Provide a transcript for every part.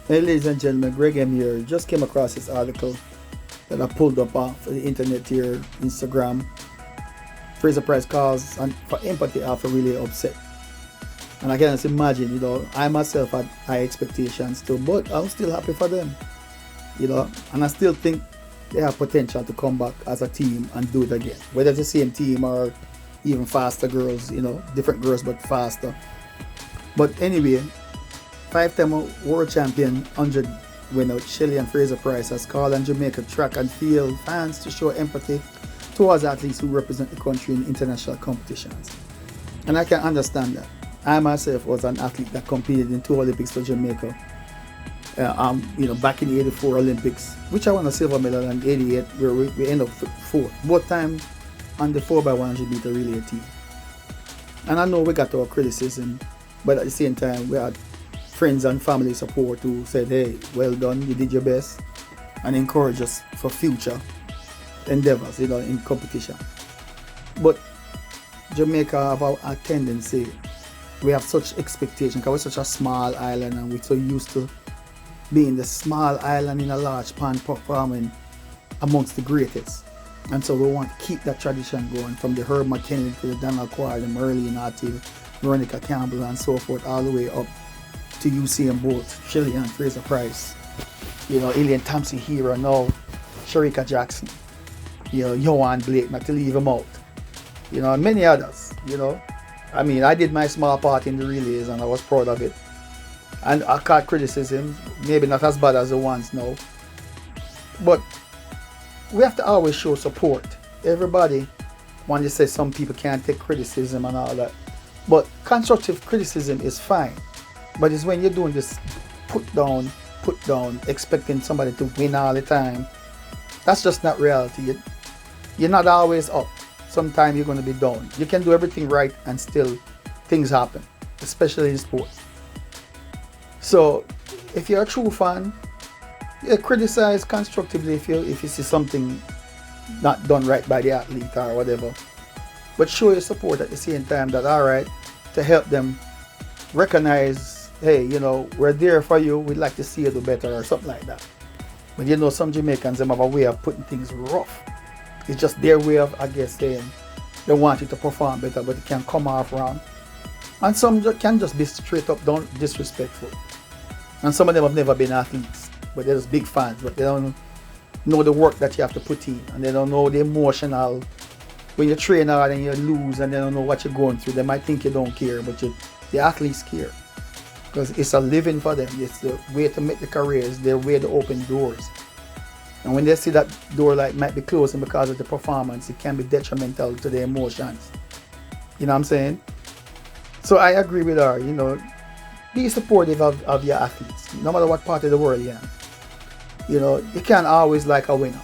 Hey, ladies and gentlemen, Greg M here. Just came across this article that I pulled up off the internet here, Instagram. Fraser Price calls and for empathy after really upset. And I can just imagine, I myself had high expectations too, but I'm still happy for them, and I still think they have potential to come back as a team and do it again. Whether it's the same team or even faster girls, different girls but faster. But anyway, five-time world champion 100 winner Shelly-Ann Fraser Price has called on Jamaica track and field fans to show empathy towards athletes who represent the country in international competitions. And I can understand that. I myself was an athlete that competed in 2 Olympics for Jamaica. Back in the '84 Olympics, which I won a silver medal, and '88 where we end up 4th. Both times on the 4x100 meter relay team. And I know we got our criticism, but at the same time we had friends and family support who said, hey, well done, you did your best, and encourage us for future endeavors, in competition. But Jamaica have a tendency, we have such expectation because we're such a small island and we're so used to being the small island in a large pond performing amongst the greatest. And so we want to keep that tradition going from the Herb McKinley to the Donald Quard, the Merlene Artie, Veronica Campbell and so forth, all the way up to Usain Bolt, Shelly-Ann Fraser Price, Elaine Thompson Hero now, Sharika Jackson, Johan Blake, not to leave him out, and many others, I mean, I did my small part in the relays and I was proud of it. And I caught criticism, maybe not as bad as the ones now. But we have to always show support. Everybody, when you say some people can't take criticism and all that. But constructive criticism is fine. But it's when you're doing this put down, expecting somebody to win all the time. That's just not reality. You're not always up. Sometimes you're going to be down. You can do everything right and still things happen, especially in sports. So if you're a true fan, criticize constructively if you see something not done right by the athlete or whatever. But show your support at the same time that alright, to help them recognize, hey, we're there for you, we'd like to see you do better or something like that. But some Jamaicans have a way of putting things rough. It's just their way of, I guess, saying they want you to perform better, but it can come off wrong. And some can just be straight up disrespectful. And some of them have never been athletes, but they're just big fans, but they don't know the work that you have to put in, and they don't know the emotional. When you train hard and you lose and they don't know what you're going through, they might think you don't care, but the athletes care. Because it's a living for them. It's the way to make the careers, their way to open doors. And when they see that door might be closing because of the performance, it can be detrimental to their emotions. You know what I'm saying? So I agree with her, be supportive of your athletes, no matter what part of the world you're in. You can't always like a winner.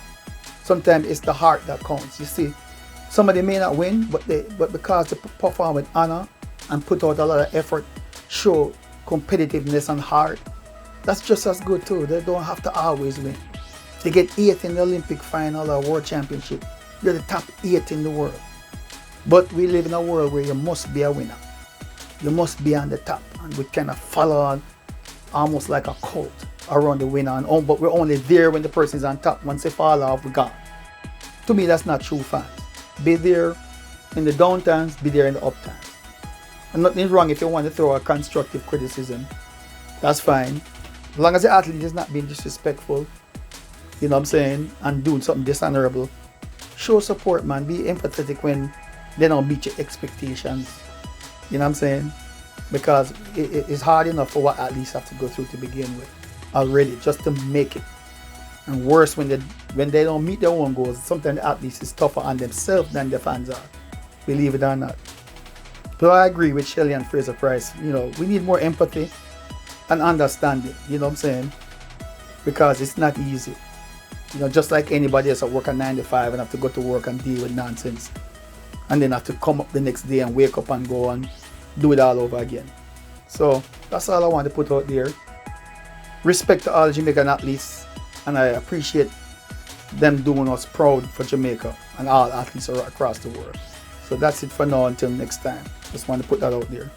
Sometimes it's the heart that counts. You see, somebody may not win, but because they perform with honor and put out a lot of effort, show competitiveness and heart, that's just as good too. They don't have to always win. They get 8th in the Olympic final or World Championship. You're the top 8 in the world. But we live in a world where you must be a winner. You must be on the top. And we kind of follow on almost like a cult around the winner. But we're only there when the person is on top. Once they fall off, we're gone. To me, that's not true fans. Be there in the down times, be there in the up times. And nothing's wrong if you want to throw a constructive criticism. That's fine. As long as the athlete is not being disrespectful, and doing something dishonorable. Show support, man. Be empathetic when they don't meet your expectations. Because it's hard enough for what athletes have to go through to begin with already, just to make it. And worse when they don't meet their own goals. Sometimes the athletes is tougher on themselves than the fans are, believe it or not. So I agree with Shelly-Ann Fraser Price. We need more empathy and understanding, because it's not easy. Just like anybody else that work a 9 to 5 and have to go to work and deal with nonsense, and then have to come up the next day and wake up and go and do it all over again. So that's all I want to put out there. Respect to all Jamaican athletes, and I appreciate them doing us proud for Jamaica and all athletes across the world. So that's it for now until next time. Just want to put that out there.